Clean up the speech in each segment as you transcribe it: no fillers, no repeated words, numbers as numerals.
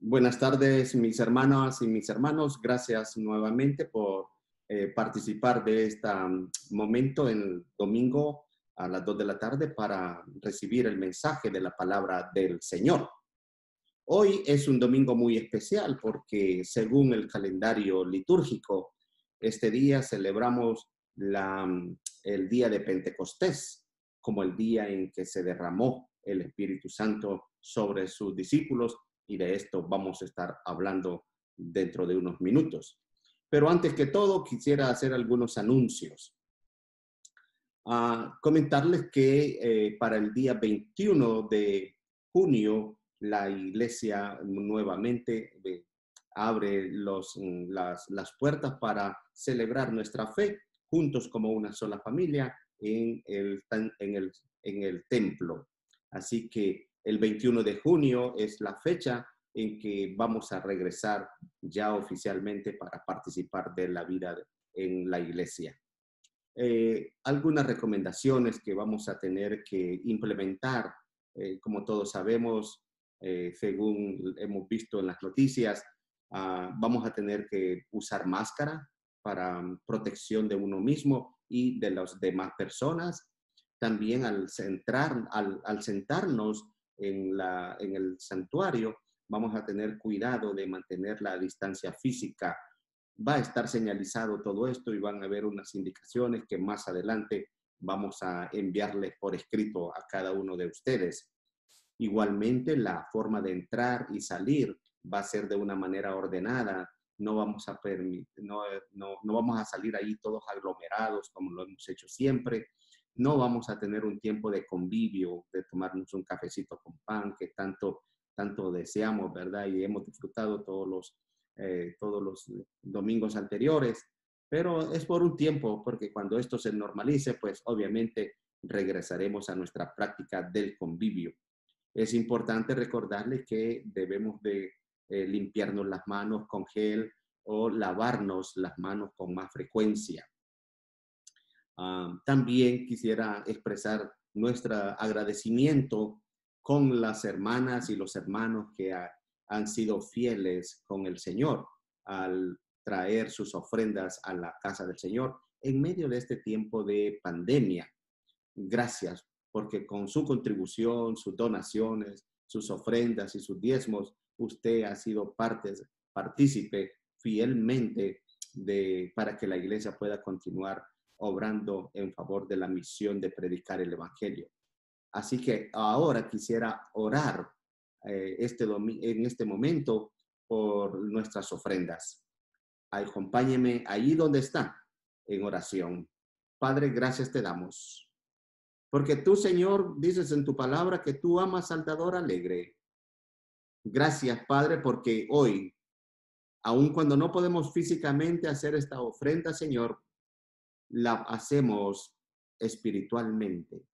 Buenas tardes, mis hermanas y mis hermanos. Gracias nuevamente por participar de este momento en el domingo a las 2 de la tarde para recibir el mensaje de la palabra del Señor. Hoy es un domingo muy especial porque según el calendario litúrgico, este día celebramos el día de Pentecostés como el día en que se derramó el Espíritu Santo sobre sus discípulos, y de esto vamos a estar hablando dentro de unos minutos. Pero antes que todo, quisiera hacer algunos anuncios. Comentarles que para el día 21 de junio, la iglesia nuevamente abre las puertas para celebrar nuestra fe juntos como una sola familia en el templo. Así que el 21 de junio es la fecha en que vamos a regresar ya oficialmente para participar de la vida en la iglesia. Algunas recomendaciones que vamos a tener que implementar, como todos sabemos, según hemos visto en las noticias, vamos a tener que usar máscara para protección de uno mismo y de las demás personas. También al sentarnos en el santuario, vamos a tener cuidado de mantener la distancia física. Va a estar señalizado todo esto y van a haber unas indicaciones que más adelante vamos a enviarles por escrito a cada uno de ustedes. Igualmente, la forma de entrar y salir va a ser de una manera ordenada. No vamos a salir ahí todos aglomerados como lo hemos hecho siempre. No vamos a tener un tiempo de convivio, de tomarnos un cafecito con pan que tanto deseamos, ¿verdad? Y hemos disfrutado todos los domingos anteriores, pero es por un tiempo, porque cuando esto se normalice, pues obviamente regresaremos a nuestra práctica del convivio. Es importante recordarles que debemos de limpiarnos las manos con gel o lavarnos las manos con más frecuencia. También quisiera expresar nuestro agradecimiento con las hermanas y los hermanos que han sido fieles con el Señor al traer sus ofrendas a la casa del Señor en medio de este tiempo de pandemia. Gracias, porque con su contribución, sus donaciones, sus ofrendas y sus diezmos, usted ha sido partícipe fielmente para que la iglesia pueda continuar obrando en favor de la misión de predicar el Evangelio. Así que ahora quisiera orar en este momento por nuestras ofrendas. Acompáñeme ahí donde está, en oración. Padre, gracias te damos. Porque tú, Señor, dices en tu palabra que tú amas al dador alegre. Gracias, Padre, porque hoy, aun cuando no podemos físicamente hacer esta ofrenda, Señor, la hacemos espiritualmente.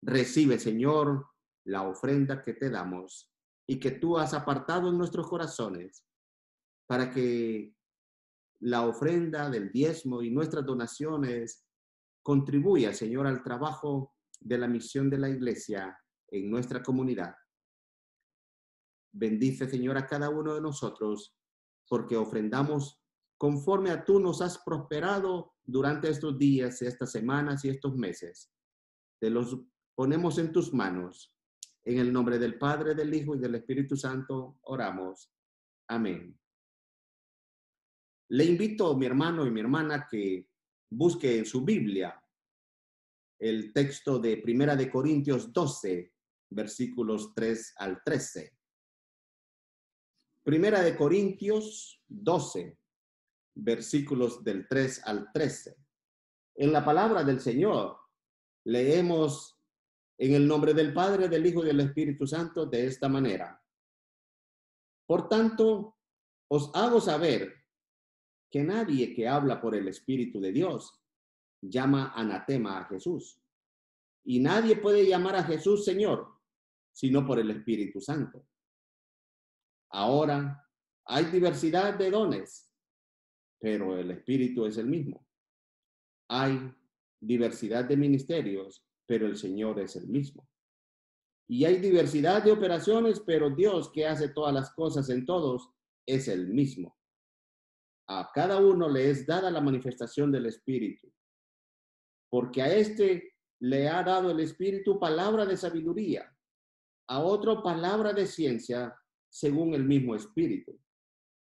Recibe, Señor, la ofrenda que te damos y que tú has apartado en nuestros corazones para que la ofrenda del diezmo y nuestras donaciones contribuya, Señor, al trabajo de la misión de la iglesia en nuestra comunidad. Bendice, Señor, a cada uno de nosotros, porque ofrendamos conforme a tú nos has prosperado durante estos días, estas semanas y estos meses. Te los ponemos en tus manos. En el nombre del Padre, del Hijo y del Espíritu Santo, oramos. Amén. Le invito, mi hermano y mi hermana, que busque en su Biblia el texto de Primera de Corintios 12, versículos 3 al 13. Primera de Corintios 12, versículos del 3 al 13. En la palabra del Señor leemos en el nombre del Padre, del Hijo y del Espíritu Santo de esta manera. Por tanto, os hago saber que nadie que habla por el Espíritu de Dios llama anatema a Jesús. Y nadie puede llamar a Jesús Señor, sino por el Espíritu Santo. Ahora, hay diversidad de dones, pero el Espíritu es el mismo. Hay diversidad de ministerios, pero el Señor es el mismo. Y hay diversidad de operaciones, pero Dios, que hace todas las cosas en todos, es el mismo. A cada uno le es dada la manifestación del Espíritu, porque a este le ha dado el Espíritu palabra de sabiduría, a otro palabra de ciencia según el mismo Espíritu,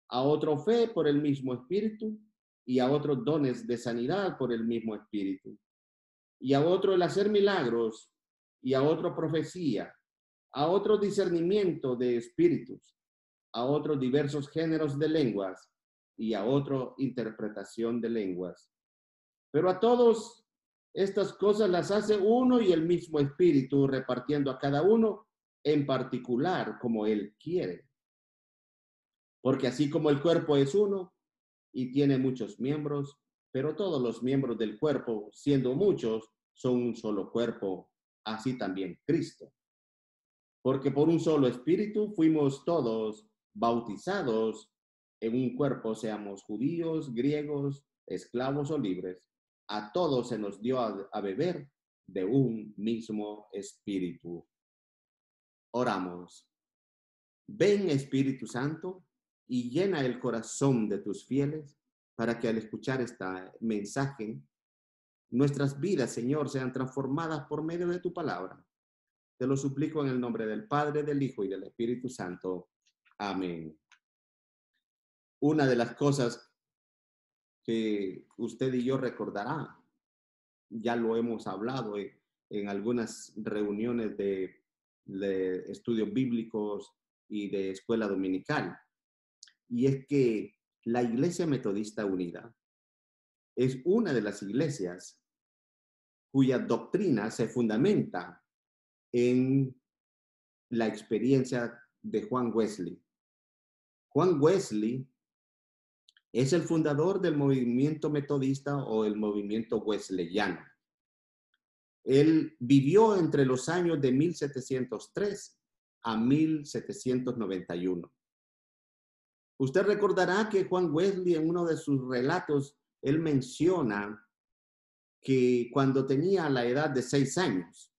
a otro fe por el mismo Espíritu, y a otros dones de sanidad por el mismo Espíritu, y a otro el hacer milagros, y a otro profecía, a otro discernimiento de espíritus, a otros diversos géneros de lenguas, y a otro interpretación de lenguas. Pero a todos estas cosas las hace uno y el mismo Espíritu, repartiendo a cada uno en particular como Él quiere. Porque así como el cuerpo es uno y tiene muchos miembros, pero todos los miembros del cuerpo, siendo muchos, son un solo cuerpo, así también Cristo. Porque por un solo Espíritu fuimos todos bautizados en un cuerpo, seamos judíos, griegos, esclavos o libres. A todos se nos dio a beber de un mismo Espíritu. Oramos. Ven, Espíritu Santo, y llena el corazón de tus fieles para que al escuchar este mensaje, nuestras vidas, Señor, sean transformadas por medio de tu palabra. Te lo suplico en el nombre del Padre, del Hijo y del Espíritu Santo. Amén. Una de las cosas que usted y yo recordará, ya lo hemos hablado en algunas reuniones de estudios bíblicos y de escuela dominical, y es que la Iglesia Metodista Unida es una de las iglesias cuya doctrina se fundamenta en la experiencia de Juan Wesley. Juan Wesley es el fundador del movimiento metodista o el movimiento wesleyano. Él vivió entre los años de 1703 a 1791. Usted recordará que Juan Wesley en uno de sus relatos, él menciona que cuando tenía la edad de 6 años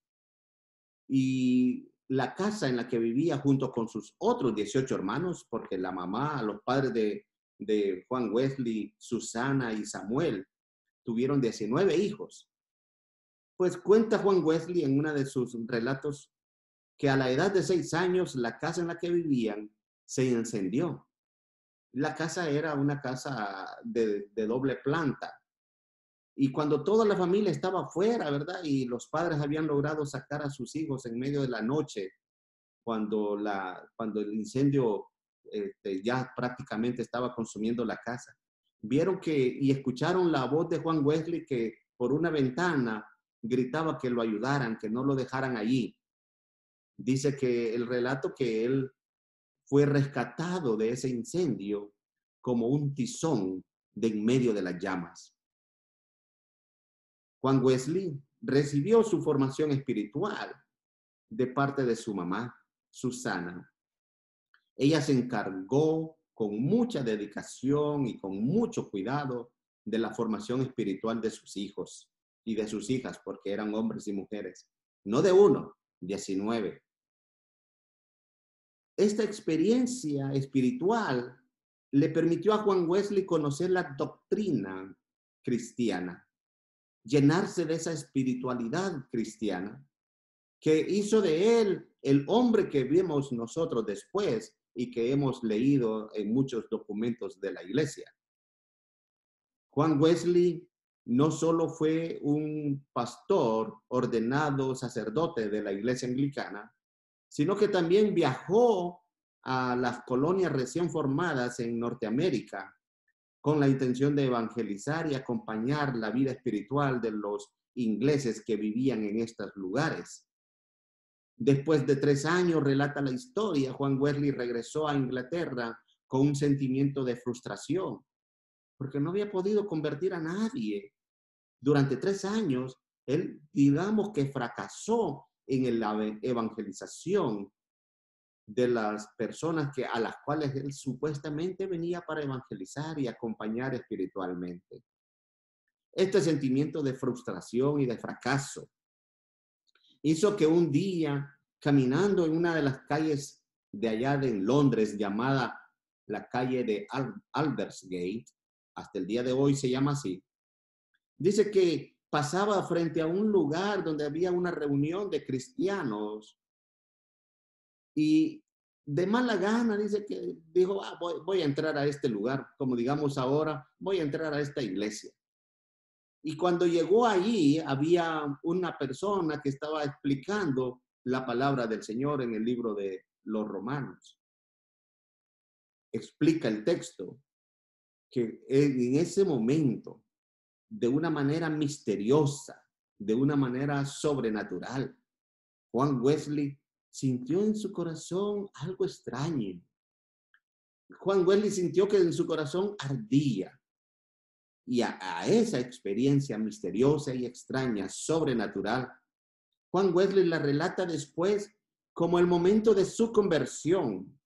y la casa en la que vivía junto con sus otros 18 hermanos, porque la mamá, los padres de Juan Wesley, Susana y Samuel, tuvieron 19 hijos. Pues cuenta Juan Wesley en uno de sus relatos que a la edad de 6 años la casa en la que vivían se incendió. La casa era una casa de doble planta. Y cuando toda la familia estaba afuera, ¿verdad? Y los padres habían logrado sacar a sus hijos en medio de la noche, cuando el incendio ya prácticamente estaba consumiendo la casa. Vieron y escucharon la voz de Juan Wesley que por una ventana gritaba que lo ayudaran, que no lo dejaran allí. Dice que el relato que él fue rescatado de ese incendio como un tizón de en medio de las llamas. Juan Wesley recibió su formación espiritual de parte de su mamá, Susana. Ella se encargó con mucha dedicación y con mucho cuidado de la formación espiritual de sus hijos y de sus hijas, porque eran hombres y mujeres. No de uno, 19. Esta experiencia espiritual le permitió a Juan Wesley conocer la doctrina cristiana, llenarse de esa espiritualidad cristiana que hizo de él el hombre que vimos nosotros después y que hemos leído en muchos documentos de la iglesia. Juan Wesley no solo fue un pastor ordenado sacerdote de la iglesia anglicana, sino que también viajó a las colonias recién formadas en Norteamérica con la intención de evangelizar y acompañar la vida espiritual de los ingleses que vivían en estos lugares. Después de 3 años, relata la historia, Juan Wesley regresó a Inglaterra con un sentimiento de frustración, porque no había podido convertir a nadie. Durante 3 años, él, digamos que fracasó en la evangelización de las personas a las cuales él supuestamente venía para evangelizar y acompañar espiritualmente. Este sentimiento de frustración y de fracaso hizo que un día caminando en una de las calles de allá de Londres, llamada la calle de Aldersgate, hasta el día de hoy se llama así. Dice que pasaba frente a un lugar donde había una reunión de cristianos y de mala gana dice que dijo, voy a entrar a este lugar, como digamos ahora, voy a entrar a esta iglesia. Y cuando llegó allí, había una persona que estaba explicando la palabra del Señor en el libro de los Romanos. Explica el texto que en ese momento, de una manera misteriosa, de una manera sobrenatural, Juan Wesley sintió en su corazón algo extraño. Juan Wesley sintió que en su corazón ardía. Y a esa experiencia misteriosa y extraña, sobrenatural, Juan Wesley la relata después como el momento de su conversión.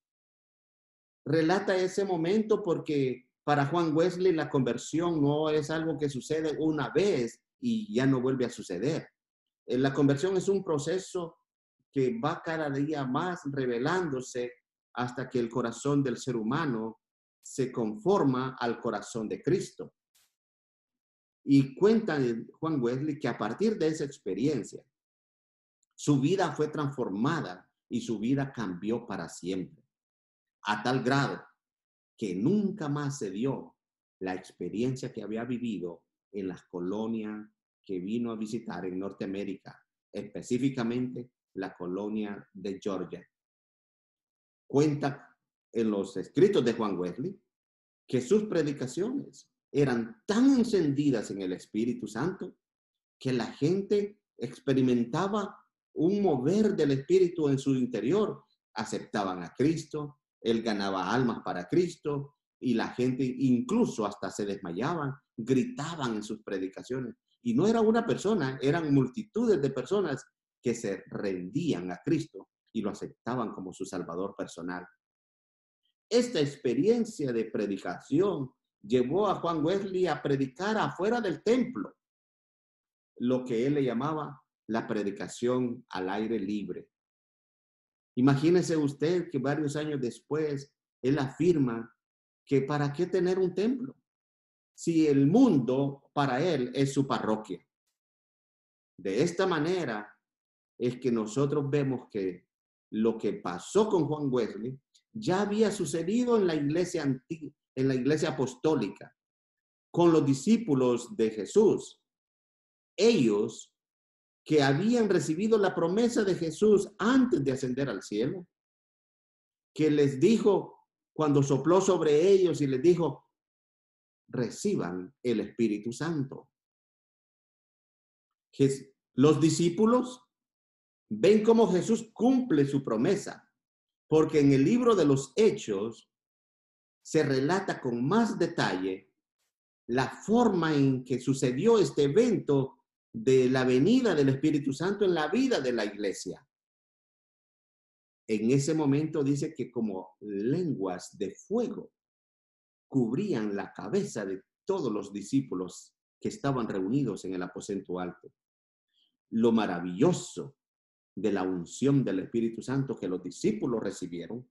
Relata ese momento porque para Juan Wesley la conversión no es algo que sucede una vez y ya no vuelve a suceder. La conversión es un proceso que va cada día más revelándose hasta que el corazón del ser humano se conforma al corazón de Cristo. Y cuenta Juan Wesley que a partir de esa experiencia, su vida fue transformada y su vida cambió para siempre, a tal grado que nunca más se dio la experiencia que había vivido en las colonias que vino a visitar en Norteamérica, específicamente la colonia de Georgia. Cuenta en los escritos de Juan Wesley que sus predicaciones eran tan encendidas en el Espíritu Santo que la gente experimentaba un mover del Espíritu en su interior. Aceptaban a Cristo, él ganaba almas para Cristo y la gente incluso hasta se desmayaban, gritaban en sus predicaciones. Y no era una persona, eran multitudes de personas que se rendían a Cristo y lo aceptaban como su Salvador personal. Esta experiencia de predicación llevó a Juan Wesley a predicar afuera del templo, lo que él le llamaba la predicación al aire libre. Imagínese usted que varios años después, él afirma que para qué tener un templo si el mundo para él es su parroquia. De esta manera es que nosotros vemos que lo que pasó con Juan Wesley ya había sucedido en la iglesia antigua, en la iglesia apostólica, con los discípulos de Jesús. Ellos que habían recibido la promesa de Jesús antes de ascender al cielo, que les dijo cuando sopló sobre ellos y les dijo, reciban el Espíritu Santo. Los discípulos ven cómo Jesús cumple su promesa, porque en el libro de los Hechos se relata con más detalle la forma en que sucedió este evento de la venida del Espíritu Santo en la vida de la iglesia. En ese momento dice que como lenguas de fuego cubrían la cabeza de todos los discípulos que estaban reunidos en el aposento alto. Lo maravilloso de la unción del Espíritu Santo que los discípulos recibieron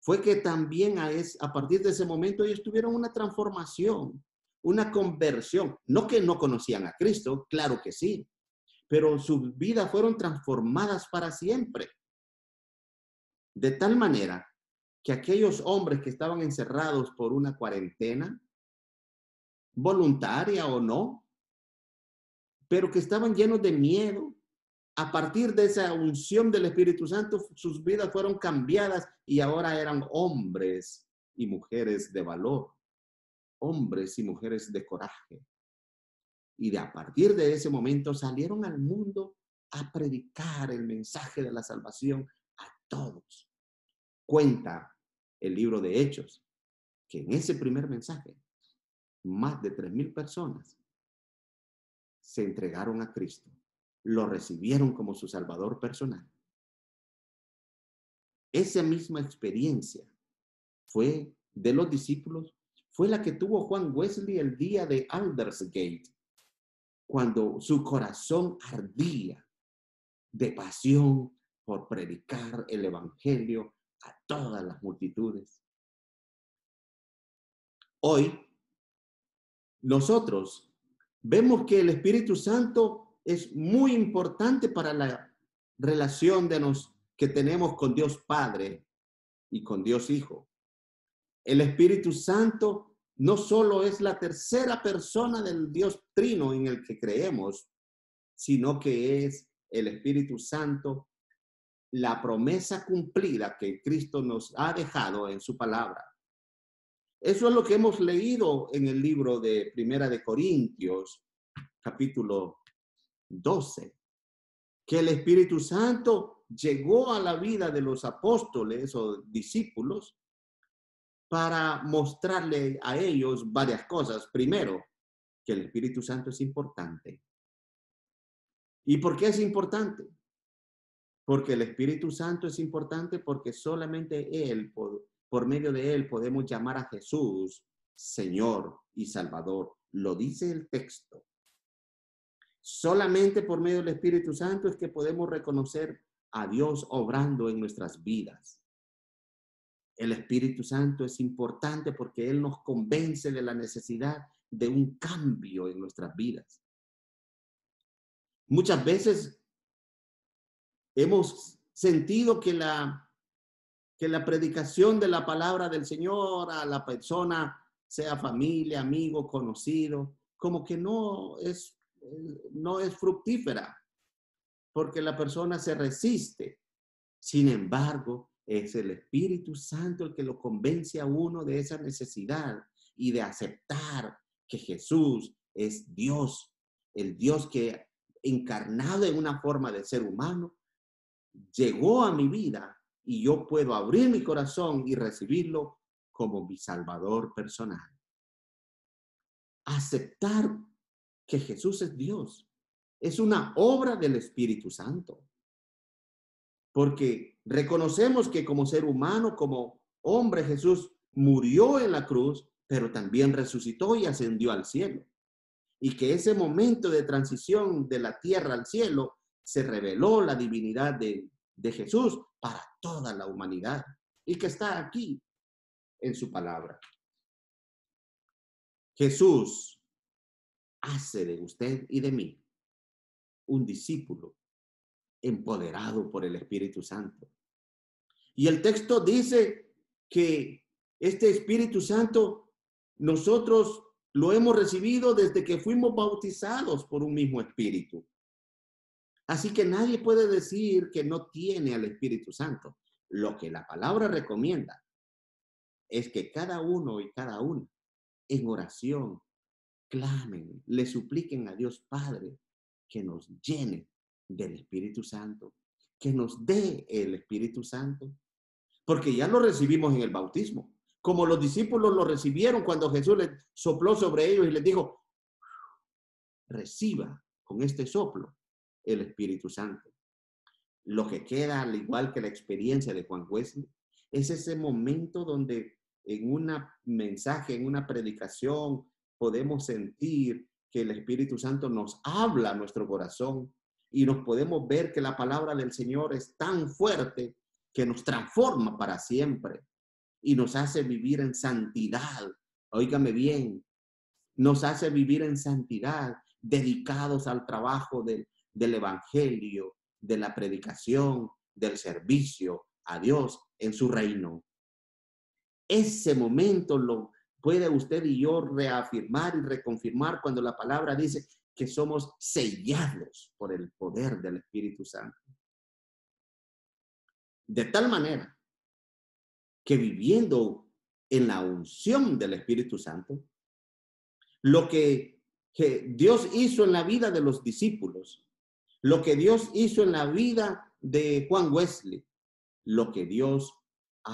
fue que también a partir de ese momento ellos tuvieron una transformación, una conversión. No que no conocían a Cristo, claro que sí, pero sus vidas fueron transformadas para siempre. De tal manera que aquellos hombres que estaban encerrados por una cuarentena, voluntaria o no, pero que estaban llenos de miedo, a partir de esa unción del Espíritu Santo, sus vidas fueron cambiadas y ahora eran hombres y mujeres de valor, hombres y mujeres de coraje. Y a partir de ese momento salieron al mundo a predicar el mensaje de la salvación a todos. Cuenta el libro de Hechos que en ese primer mensaje, más de 3,000 personas se entregaron a Cristo, lo recibieron como su Salvador personal. Esa misma experiencia fue de los discípulos, fue la que tuvo Juan Wesley el día de Aldersgate, cuando su corazón ardía de pasión por predicar el evangelio a todas las multitudes. Hoy, nosotros vemos que el Espíritu Santo es muy importante para la relación que tenemos con Dios Padre y con Dios Hijo. El Espíritu Santo no solo es la tercera persona del Dios Trino en el que creemos, sino que es el Espíritu Santo la promesa cumplida que Cristo nos ha dejado en su palabra. Eso es lo que hemos leído en el libro de Primera de Corintios, capítulo 12, que el Espíritu Santo llegó a la vida de los apóstoles o discípulos para mostrarle a ellos varias cosas. Primero, que el Espíritu Santo es importante. ¿Y por qué es importante? Porque el Espíritu Santo es importante porque solamente Él, por medio de Él, podemos llamar a Jesús Señor y Salvador. Lo dice el texto. Solamente por medio del Espíritu Santo es que podemos reconocer a Dios obrando en nuestras vidas. El Espíritu Santo es importante porque Él nos convence de la necesidad de un cambio en nuestras vidas. Muchas veces hemos sentido que la predicación de la palabra del Señor a la persona, sea familia, amigo, conocido, como que no es fructífera, porque la persona se resiste. Sin embargo, es el Espíritu Santo el que lo convence a uno de esa necesidad y de aceptar que Jesús es Dios, el Dios que encarnado en una forma de ser humano, llegó a mi vida y yo puedo abrir mi corazón y recibirlo como mi Salvador personal. Aceptar que Jesús es Dios es una obra del Espíritu Santo. Porque reconocemos que como ser humano, como hombre, Jesús murió en la cruz, pero también resucitó y ascendió al cielo. Y que ese momento de transición de la tierra al cielo se reveló la divinidad de Jesús para toda la humanidad y que está aquí en su palabra. Jesús hace de usted y de mí un discípulo empoderado por el Espíritu Santo. Y el texto dice que este Espíritu Santo nosotros lo hemos recibido desde que fuimos bautizados por un mismo Espíritu. Así que nadie puede decir que no tiene al Espíritu Santo. Lo que la palabra recomienda es que cada uno y cada una en oración clamen, le supliquen a Dios Padre que nos llene del Espíritu Santo, que nos dé el Espíritu Santo, porque ya lo recibimos en el bautismo, como los discípulos lo recibieron cuando Jesús les sopló sobre ellos y les dijo, reciba con este soplo el Espíritu Santo. Lo que queda, al igual que la experiencia de Juan Wesley, es ese momento donde en un mensaje, en una predicación, podemos sentir que el Espíritu Santo nos habla a nuestro corazón y nos podemos ver que la palabra del Señor es tan fuerte que nos transforma para siempre y nos hace vivir en santidad. Óigame bien, nos hace vivir en santidad, dedicados al trabajo del evangelio, de la predicación, del servicio a Dios en su reino. Ese momento lo puede usted y yo reafirmar y reconfirmar cuando la palabra dice que somos sellados por el poder del Espíritu Santo. De tal manera que viviendo en la unción del Espíritu Santo, lo que Dios hizo en la vida de los discípulos, lo que Dios hizo en la vida de Juan Wesley, lo que Dios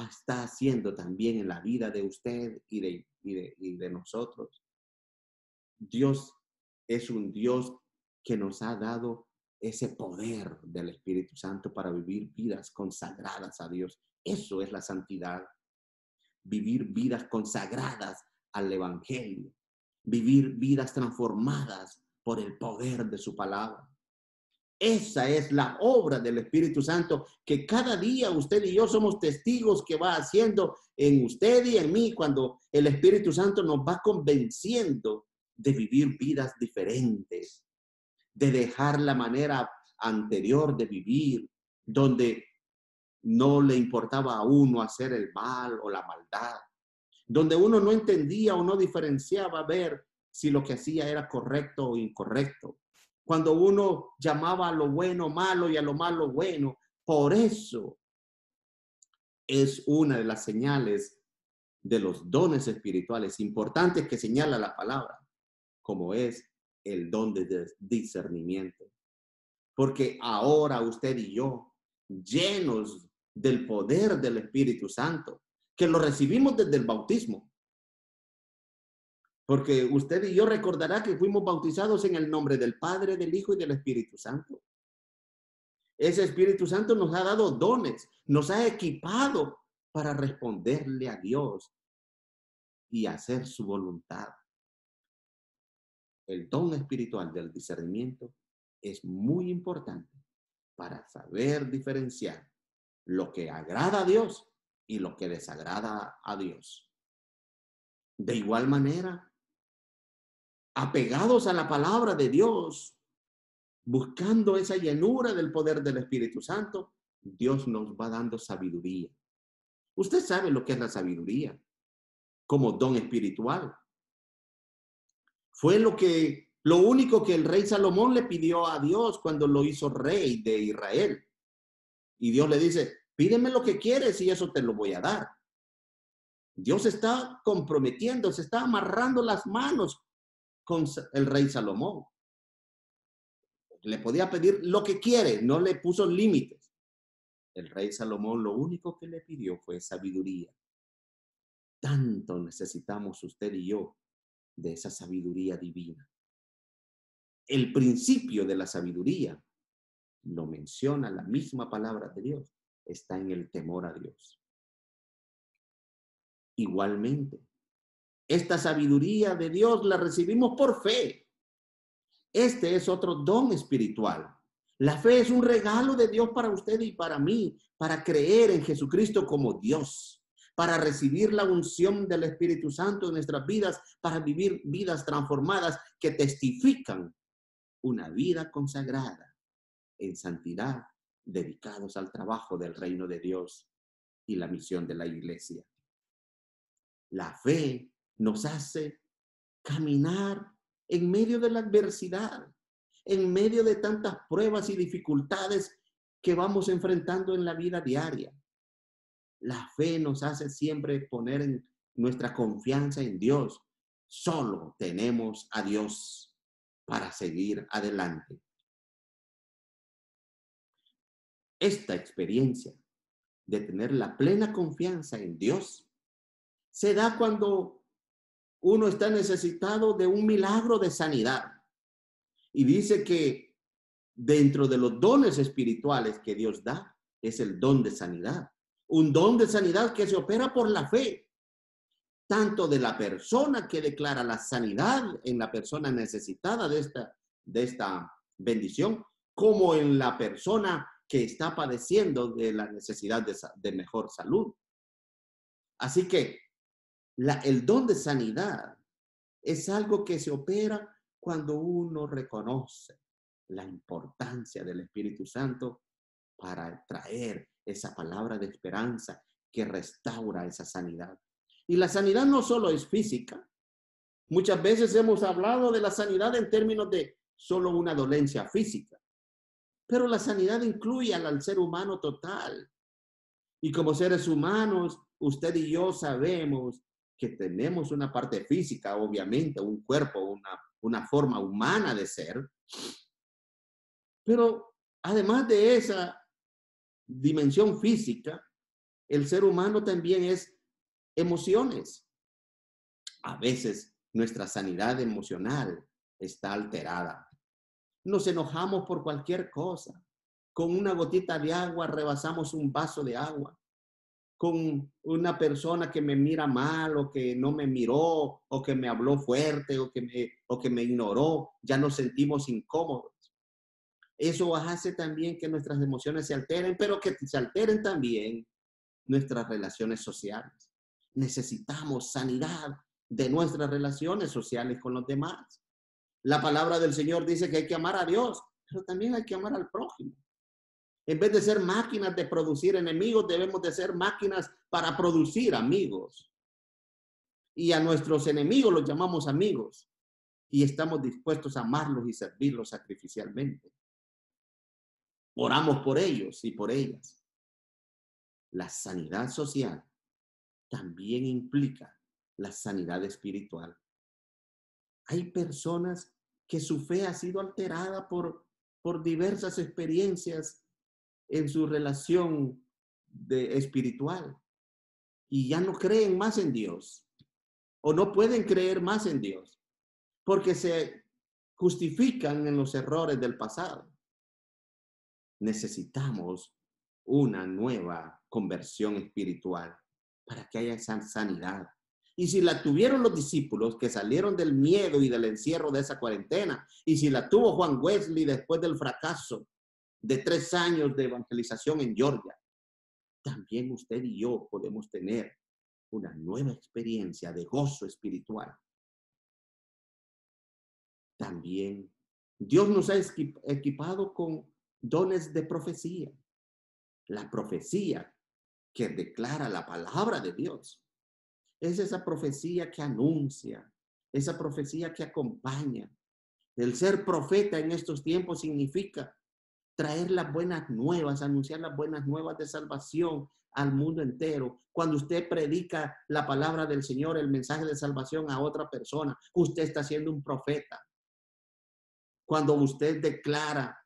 está haciendo también en la vida de usted y de nosotros. Dios es un Dios que nos ha dado ese poder del Espíritu Santo para vivir vidas consagradas a Dios. Eso es la santidad. Vivir vidas consagradas al Evangelio. Vivir vidas transformadas por el poder de su palabra. Esa es la obra del Espíritu Santo que cada día usted y yo somos testigos que va haciendo en usted y en mí cuando el Espíritu Santo nos va convenciendo de vivir vidas diferentes, de dejar la manera anterior de vivir, donde no le importaba a uno hacer el mal o la maldad, donde uno no entendía o no diferenciaba ver si lo que hacía era correcto o incorrecto. Cuando uno llamaba a lo bueno malo y a lo malo bueno. Por eso es una de las señales de los dones espirituales importantes que señala la palabra, como es el don de discernimiento. Porque ahora usted y yo, llenos del poder del Espíritu Santo, que lo recibimos desde el bautismo. Porque usted y yo recordará que fuimos bautizados en el nombre del Padre, del Hijo y del Espíritu Santo. Ese Espíritu Santo nos ha dado dones, nos ha equipado para responderle a Dios y hacer su voluntad. El don espiritual del discernimiento es muy importante para saber diferenciar lo que agrada a Dios y lo que desagrada a Dios. De igual manera, apegados a la palabra de Dios, buscando esa llenura del poder del Espíritu Santo, Dios nos va dando sabiduría. Usted sabe lo que es la sabiduría como don espiritual. Fue lo único que el rey Salomón le pidió a Dios cuando lo hizo rey de Israel. Y Dios le dice, pídeme lo que quieres y eso te lo voy a dar. Dios está comprometiendo, se está amarrando las manos con el rey Salomón. Le podía pedir lo que quiere, no le puso límites. El rey Salomón lo único que le pidió fue sabiduría. Tanto necesitamos usted y yo de esa sabiduría divina. El principio de la sabiduría lo menciona la misma palabra de Dios. Está en el temor a Dios. Igualmente, esta sabiduría de Dios la recibimos por fe. Este es otro don espiritual. La fe es un regalo de Dios para usted y para mí, para creer en Jesucristo como Dios, para recibir la unción del Espíritu Santo en nuestras vidas, para vivir vidas transformadas que testifican una vida consagrada en santidad, dedicados al trabajo del reino de Dios y la misión de la iglesia. La fe nos hace caminar en medio de la adversidad, en medio de tantas pruebas y dificultades que vamos enfrentando en la vida diaria. La fe nos hace siempre poner en nuestra confianza en Dios. Solo tenemos a Dios para seguir adelante. Esta experiencia de tener la plena confianza en Dios se da cuando uno está necesitado de un milagro de sanidad. Y dice que dentro de los dones espirituales que Dios da, es el don de sanidad. Un don de sanidad que se opera por la fe, tanto de la persona que declara la sanidad en la persona necesitada de esta bendición, como en la persona que está padeciendo de la necesidad de mejor salud. Así que el don de sanidad es algo que se opera cuando uno reconoce la importancia del Espíritu Santo para traer esa palabra de esperanza que restaura esa sanidad. Y la sanidad no solo es física. Muchas veces hemos hablado de la sanidad en términos de solo una dolencia física. Pero la sanidad incluye al ser humano total. Y como seres humanos, usted y yo sabemos que tenemos una parte física, obviamente, un cuerpo, una forma humana de ser. Pero además de esa dimensión física, el ser humano también es emociones. A veces nuestra sanidad emocional está alterada. Nos enojamos por cualquier cosa. Con una gotita de agua rebasamos un vaso de agua. Con una persona que me mira mal o que no me miró o que me habló fuerte o que me ignoró, ya nos sentimos incómodos. Eso hace también que nuestras emociones se alteren, pero que se alteren también nuestras relaciones sociales. Necesitamos sanidad de nuestras relaciones sociales con los demás. La palabra del Señor dice que hay que amar a Dios, pero también hay que amar al prójimo. En vez de ser máquinas de producir enemigos, debemos de ser máquinas para producir amigos. Y a nuestros enemigos los llamamos amigos. Y estamos dispuestos a amarlos y servirlos sacrificialmente. Oramos por ellos y por ellas. La sanidad social también implica la sanidad espiritual. Hay personas que su fe ha sido alterada por diversas experiencias en su relación espiritual y ya no creen más en Dios o no pueden creer más en Dios porque se justifican en los errores del pasado. Necesitamos una nueva conversión espiritual para que haya esa sanidad. Y si la tuvieron los discípulos que salieron del miedo y del encierro de esa cuarentena, y si la tuvo Juan Wesley después del fracaso de 3 años de evangelización en Georgia, también usted y yo podemos tener una nueva experiencia de gozo espiritual. También Dios nos ha equipado con dones de profecía. La profecía que declara la palabra de Dios. Es esa profecía que anuncia, esa profecía que acompaña. El ser profeta en estos tiempos significa traer las buenas nuevas, anunciar las buenas nuevas de salvación al mundo entero. Cuando usted predica la palabra del Señor, el mensaje de salvación a otra persona, usted está siendo un profeta. Cuando usted declara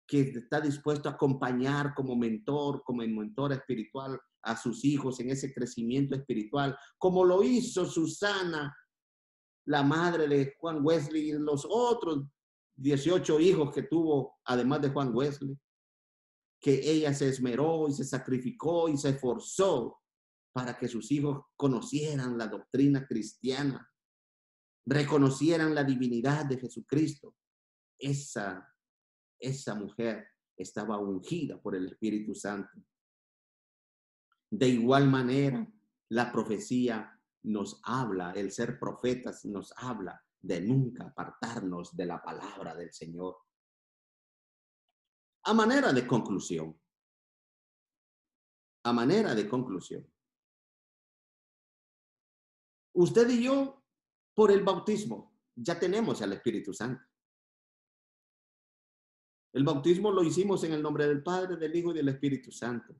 que está dispuesto a acompañar como mentora espiritual a sus hijos en ese crecimiento espiritual, como lo hizo Susana, la madre de Juan Wesley, y los otros 18 hijos que tuvo, además de Juan Wesley, que ella se esmeró y se sacrificó y se esforzó para que sus hijos conocieran la doctrina cristiana, reconocieran la divinidad de Jesucristo. Esa mujer estaba ungida por el Espíritu Santo. De igual manera, la profecía nos habla, el ser profetas nos habla de nunca apartarnos de la palabra del Señor. A manera de conclusión, usted y yo, por el bautismo, ya tenemos al Espíritu Santo. El bautismo lo hicimos en el nombre del Padre, del Hijo y del Espíritu Santo.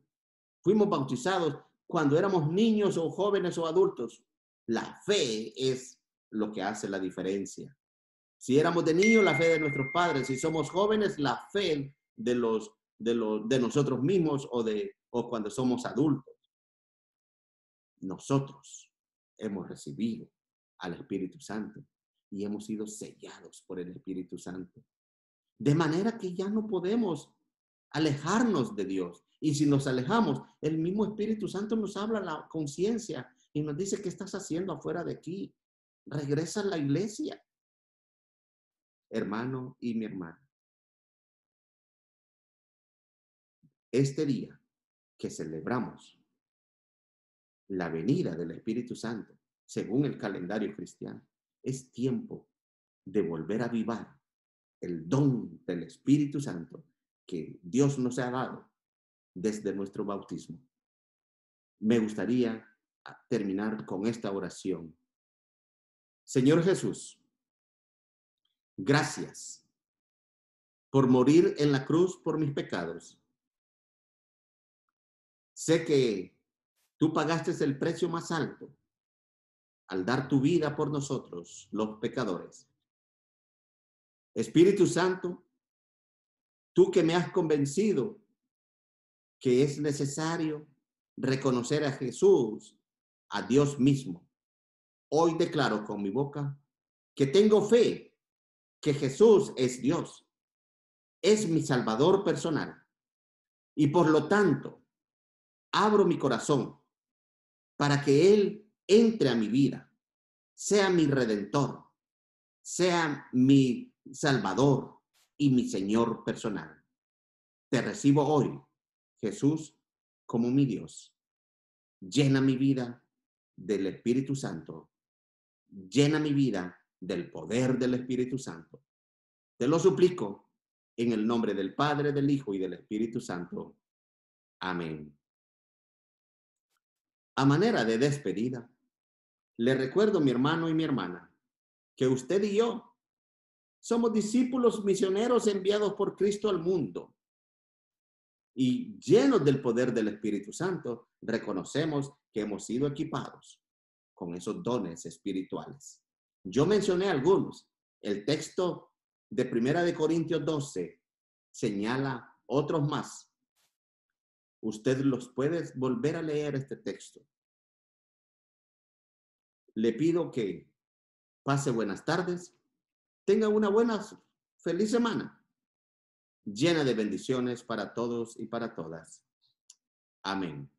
Fuimos bautizados cuando éramos niños o jóvenes o adultos. La fe es lo que hace la diferencia. Si éramos de niños, la fe de nuestros padres. Si somos jóvenes, la fe de nosotros mismos o cuando somos adultos. Nosotros hemos recibido al Espíritu Santo y hemos sido sellados por el Espíritu Santo. De manera que ya no podemos alejarnos de Dios. Y si nos alejamos, el mismo Espíritu Santo nos habla a la conciencia y nos dice, ¿qué estás haciendo afuera de aquí? Regresa a la iglesia. Hermano y mi hermana, este día que celebramos la venida del Espíritu Santo, según el calendario cristiano, es tiempo de volver a avivar el don del Espíritu Santo que Dios nos ha dado desde nuestro bautismo. Me gustaría terminar con esta oración. Señor Jesús, gracias por morir en la cruz por mis pecados. Sé que tú pagaste el precio más alto al dar tu vida por nosotros, los pecadores. Espíritu Santo, tú que me has convencido que es necesario reconocer a Jesús, a Dios mismo. Hoy declaro con mi boca que tengo fe que Jesús es Dios, es mi Salvador personal y por lo tanto abro mi corazón para que Él entre a mi vida, sea mi Redentor, sea mi Salvador y mi Señor personal. Te recibo hoy, Jesús, como mi Dios. Llena mi vida del Espíritu Santo. Llena mi vida del poder del Espíritu Santo. Te lo suplico en el nombre del Padre, del Hijo y del Espíritu Santo. Amén. A manera de despedida, le recuerdo, mi hermano y mi hermana, que usted y yo somos discípulos misioneros enviados por Cristo al mundo. Y llenos del poder del Espíritu Santo, reconocemos que hemos sido equipados con esos dones espirituales. Yo mencioné algunos. El texto de 1 Corintios 12 señala otros más. Usted los puede volver a leer este texto. Le pido que pase buenas tardes, tenga una buena, feliz semana, llena de bendiciones para todos y para todas. Amén.